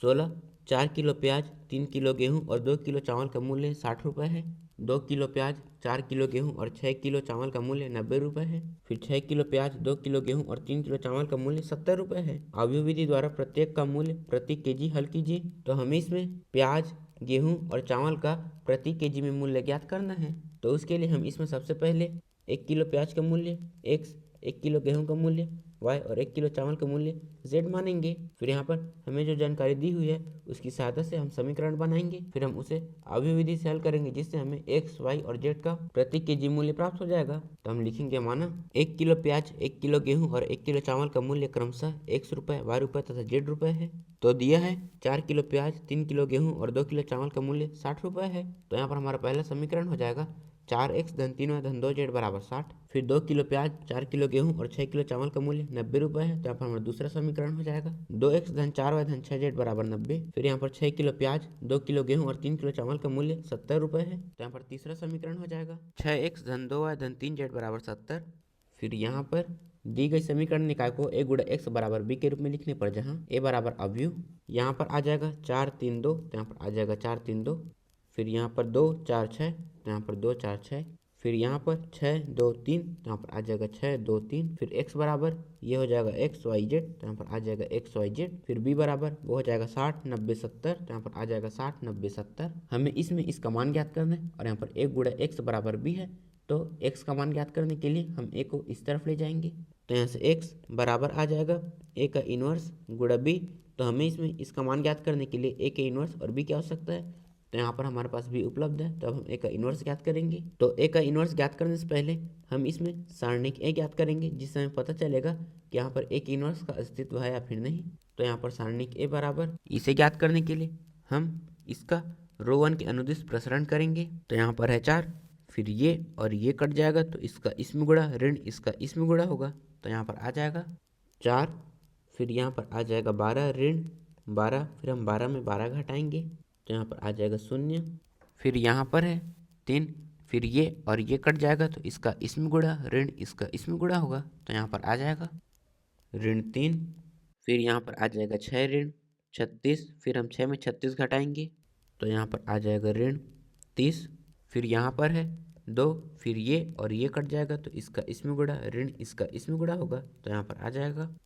16, 4 kilo प्याज, 3 kilo गेहूँ और 2 किलो चावल का मूल्य 60 रुपये है। 2 किलो प्याज, 4 किलो गेहूँ और 6 किलो चावल का मूल्य 90 रुपये है। फिर 6 किलो प्याज, 2 किलो गेहूँ और 3 किलो चावल का मूल्य 70 रुपये है। अवयव विधि द्वारा प्रत्येक का मूल्य प्रति केजी हल कीजिए। तो हमें इसमें प्याज, गेहूँ और चावल का प्रति केजी में मूल्य ज्ञात करना है। तो उसके लिए हम इसमें सबसे पहले 1 किलो प्याज का मूल्य x, 1 किलो गेहूँ का मूल्य y और 1 किलो चावल का मूल्य z मानेंगे। फिर यहाँ पर हमें जो जानकारी दी हुई है उसकी सहायता से हम समीकरण बनाएंगे। फिर हम उसे अवयव विधि से हल करेंगे, जिससे हमें x, y और z का प्रति केजी मूल्य प्राप्त हो जाएगा। तो हम लिखेंगे माना 1 किलो प्याज, 1 किलो गेहूँ और 1 किलो चावल का मूल्य क्रमशः x रुपये, y रुपये तथा z रुपये है। तो दिया है 4 किलो प्याज, 3 किलो गेहूँ और 2 किलो चावल का मूल्य 60 रुपये है। तो यहाँ पर हमारा पहला समीकरण हो जाएगा 4x धन 3y धन 2z बराबर 60। फिर 2 किलो प्याज, 4 किलो गेहूँ और 6 किलो चावल का मूल्य 90 रुपये है। तो यहाँ पर हमारा दूसरा समीकरण हो जाएगा 2x धन 4y धन 6z बराबर 90। फिर यहाँ पर 6 किलो प्याज, 2 किलो गेहूँ और 3 किलो चावल का मूल्य 70 रुपये है। तो यहाँ पर तीसरा समीकरण हो जाएगा 6x धन 2y धन 3z बराबर 70। फिर यहाँ पर दी गई समीकरण निकाय को a गुणा x बराबर b के रूप में लिखने पर जहाँ a बराबर अवयव, यहाँ पर आ जाएगा 4 3 2, तो यहाँ पर आ जाएगा 4 3 2। फिर यहाँ पर 2 4 6, तो यहाँ पर 2 4 6। फिर यहाँ पर 6 2 3, तो यहाँ पर आ जाएगा 6 2 3। फिर x बराबर ये हो जाएगा x y z, तो यहाँ पर आ जाएगा x y z। फिर b बराबर वो हो जाएगा 60 90 70, तो यहाँ पर आ जाएगा 60 90 70। हमें इसमें इसका मान ज्ञात करना है और यहाँ पर a गुणा x बराबर b है। तो x का मान ज्ञात करने के लिए हम a को इस तरफ ले जाएंगे। तो यहाँ से x बराबर आ जाएगा a का इनवर्स गुणा b। तो हमें इसमें इसका मान ज्ञात करने के लिए a के इनवर्स और b की आवश्यकता है। तो यहाँ पर हमारे पास b उपलब्ध है, तो अब हम a का इनवर्स ज्ञात करेंगे। तो a का इनवर्स ज्ञात करने से पहले हम इसमें सारणिक a ज्ञात करेंगे, जिससे हमें पता चलेगा कि यहाँ पर a के इनवर्स का अस्तित्व है या फिर नहीं। तो यहाँ पर सारणिक a बराबर, इसे ज्ञात करने के लिए हम इसका रो 1 के अनुदिश प्रसरण करेंगे। तो यहाँ पर है 4, फिर ये और ये कट जाएगा, तो इसका इसमें गुणा ऋण इसका इसमें गुणा होगा। तो यहाँ पर आ जाएगा 4, फिर यहाँ पर आ जाएगा 12 ऋण 12, फिर हम 12 में 12 घटाएंगे, तो यहाँ पर आ जाएगा 0। फिर यहाँ पर है 3, फिर ये और ये कट जाएगा, तो इसका इसमें गुणा ऋण इसका इसमें गुणा होगा। तो यहाँ पर आ जाएगा ऋण 3। फिर यहाँ पर आ जाएगा 6 ऋण 36, फिर हम 6 में 36 घटाएंगे, तो यहाँ पर आ जाएगा ऋण 30। फिर यहाँ पर है 2, फिर ये और ये कट जाएगा, तो इसका इसमें गुणा ऋण इसका इसमें गुणा होगा। तो यहाँ पर आ जाएगा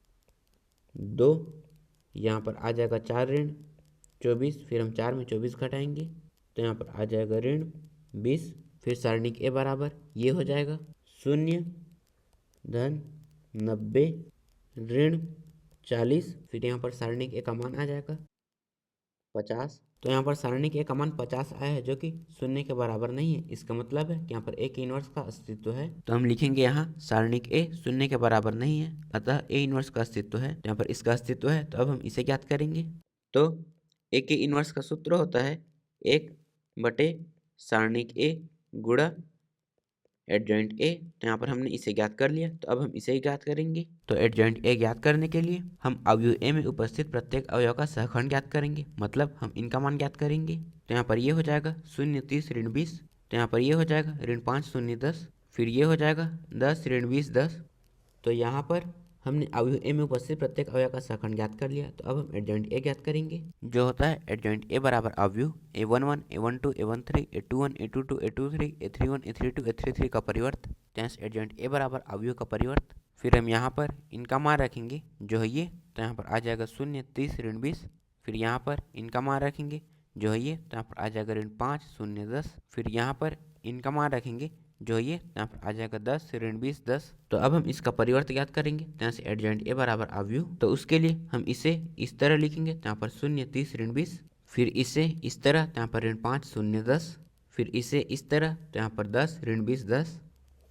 2, यहाँ पर आ जाएगा 4 ऋण 24, फिर हम 4 में 24 घटाएंगे, तो यहाँ पर आ जाएगा ऋण 20। फिर सारणिक ए बराबर ये हो जाएगा 0 धन 90 ऋण 40। फिर यहाँ पर सारणिक ए का मान आ जाएगा 50। तो यहाँ पर सारणिक ए का मान 50 आया है, जो कि 0 के बराबर नहीं है। इसका मतलब है कि यहाँ पर ए के इनवर्स का अस्तित्व है। तो हम लिखेंगे यहाँ सारणिक ए 0 के बराबर नहीं है, अतः ए इनवर्स का अस्तित्व है। यहाँ पर इसका अस्तित्व है, तो अब हम इसे ज्ञात करेंगे। तो ए के इनवर्स का सूत्र होता है 1 सारणिक ए गुणा एडजॉइंट ए। तो यहाँ पर हमने इसे ज्ञात कर लिया, तो अब हम इसे ही ज्ञात करेंगे। तो एडजॉइंट ए ज्ञात करने के लिए हम अवयव ए में उपस्थित प्रत्येक अवयव का सहखंड ज्ञात करेंगे, मतलब हम इनका मान ज्ञात करेंगे। तो यहाँ पर ये हो जाएगा 0 30 ऋण 20, तो यहाँ पर ये हो जाएगा ऋण 5 0 10, फिर ये हो जाएगा 10 ऋण 20 10। तो यहाँ पर हमने अवयव ए में उपस्थित प्रत्येक अवयव का सहखंड ज्ञात कर लिया। तो अब हम एडजॉइंट ए ज्ञात करेंगे, जो होता है एडजॉइंट ए बराबर अवयव a11 a12 a13 a21 a22 a23 a31 a32 a33 का परिवर्त, जैसे एडजॉइंट ए बराबर अवयव का परिवर्त। फिर हम यहाँ पर इनका मान रखेंगे, जो है ये, तो यहाँ पर आ जाएगा 0 30 ऋण 20। फिर यहाँ पर इनका मान रखेंगे, जो है ये, तो यहाँ पर आ जाएगा ऋण 5 0 10। फिर यहाँ पर इनका मान रखेंगे, जो ये, यहाँ पर आ जाएगा 10 ऋण 20 10। तो अब हम इसका परिवर्त ज्ञात करेंगे, यहाँ से एडजॉइंट ए बराबर अवयव। तो उसके लिए हम इसे इस तरह लिखेंगे, तो यहाँ पर 0 30 ऋण 20, फिर इसे इस तरह, तो यहाँ पर ऋण 5 0 10, फिर इसे इस तरह, तो यहाँ पर 10 ऋण 20 10।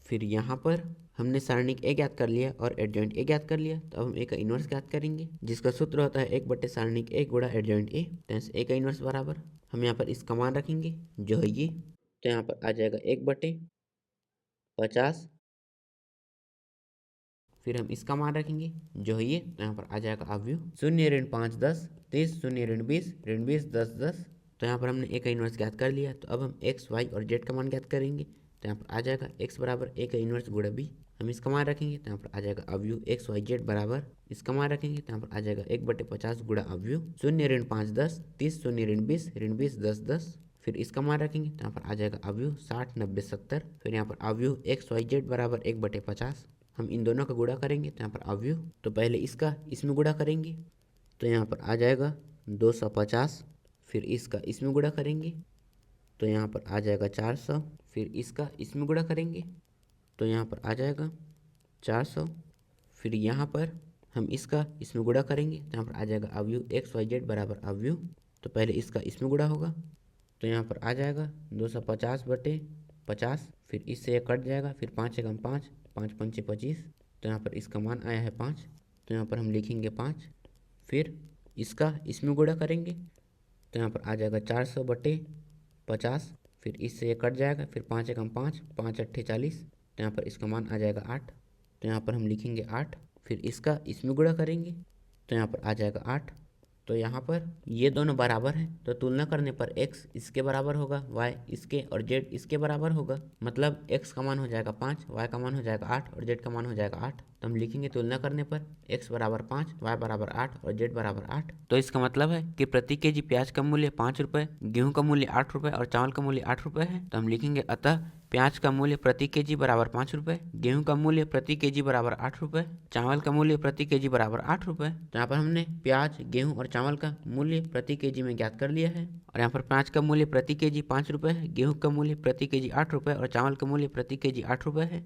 फिर यहाँ पर हमने सारणिक ए ज्ञात कर लिया और एडजॉइंट ए ज्ञात कर लिया। तो अब हम ए का इनवर्स ज्ञात करेंगे, जिसका सूत्र होता है 1 सारणिक ए गुणा एडजॉइंट ए। तो यहाँ से ए का इनवर्स बराबर हम यहाँ पर इसका मान रखेंगे, जो है ये, तो यहाँ पर आ जाएगा 1/50। फिर हम इसका मान रखेंगे, जो है ये, तो यहाँ पर आ जाएगा अवयव 0 ऋण 5 10 30 0 ऋण 20 10 10। तो यहाँ पर हमने ए का इनवर्स ज्ञात कर लिया। तो अब हम एक्स वाई और जेड का मान ज्ञात करेंगे। तो यहाँ पर आ जाएगा एक्स बराबर ए का इनवर्स गुणा बी। हम इसका मान रखेंगे तो यहाँ पर आ जाएगा अवयव XYZ बराबर, इसका मान रखेंगे तो यहाँ पर आ जाएगा 1/50 गुणा अवयव 0 ऋण 5 10, 30 0 ऋण 20, ऋण 20 10 10। फिर इसका मान रखेंगे तो यहाँ पर आ जाएगा अवयव 60 90 70। फिर यहाँ पर अवयव XYZ बराबर 1/50। हम इन दोनों का गुणा करेंगे तो यहाँ पर अवयव, तो पहले इसका इसमें गुणा करेंगे तो यहाँ पर आ जाएगा 250। फिर इसका इसमें गुणा करेंगे तो यहाँ पर आ जाएगा 400। फिर इसका इसमें गुणा करेंगे तो यहाँ पर आ जाएगा 400। फिर यहाँ पर हम इसका इसमें गुणा करेंगे तो यहाँ पर आ जाएगा अवयव XYZ बराबर अवयव, तो पहले इसका इसमें गुणा होगा तो यहाँ पर आ जाएगा 250/50। फिर इससे यह कट जाएगा, फिर 5 एकम 5, 5 पंचे 25, तो यहाँ पर इसका मान आया है 5, तो यहाँ पर हम लिखेंगे 5। फिर इसका इसमें गुणा करेंगे तो यहाँ पर आ जाएगा 400/50। फिर इससे ये कट जाएगा, फिर 5 एकम 5, 5 अट्ठे 40, तो यहाँ पर इसका मान आ जाएगा 8, तो यहाँ पर हम लिखेंगे 8। फिर इसका इसमें गुणा करेंगे तो यहाँ पर आ जाएगा 8। तो यहाँ पर ये दोनों बराबर हैं, तो तुलना करने पर x इसके बराबर होगा, y इसके और z इसके बराबर होगा। मतलब x का मान हो जाएगा 5, y का मान हो जाएगा 8 और z का मान हो जाएगा 8। तो हम लिखेंगे तुलना करने पर x बराबर 5, y बराबर 8 और z बराबर 8। तो इसका मतलब है कि प्रति केजी प्याज का मूल्य 5 रुपये, गेहूँ का मूल्य 8 रुपये और चावल का मूल्य 8 रुपये है। तो हम लिखेंगे अतः प्याज का मूल्य प्रति केजी बराबर 5 रुपये, गेहूं का मूल्य प्रति केजी बराबर 8 रुपये, चावल का मूल्य प्रति केजी बराबर 8 रुपये। तो यहाँ पर हमने प्याज, गेहूं और चावल का मूल्य प्रति केजी में ज्ञात कर लिया है। और यहाँ पर प्याज का मूल्य प्रति केजी 5 रुपये है, गेहूं का मूल्य प्रति केजी 8 रुपये और चावल का मूल्य प्रति केजी 8 रुपये है।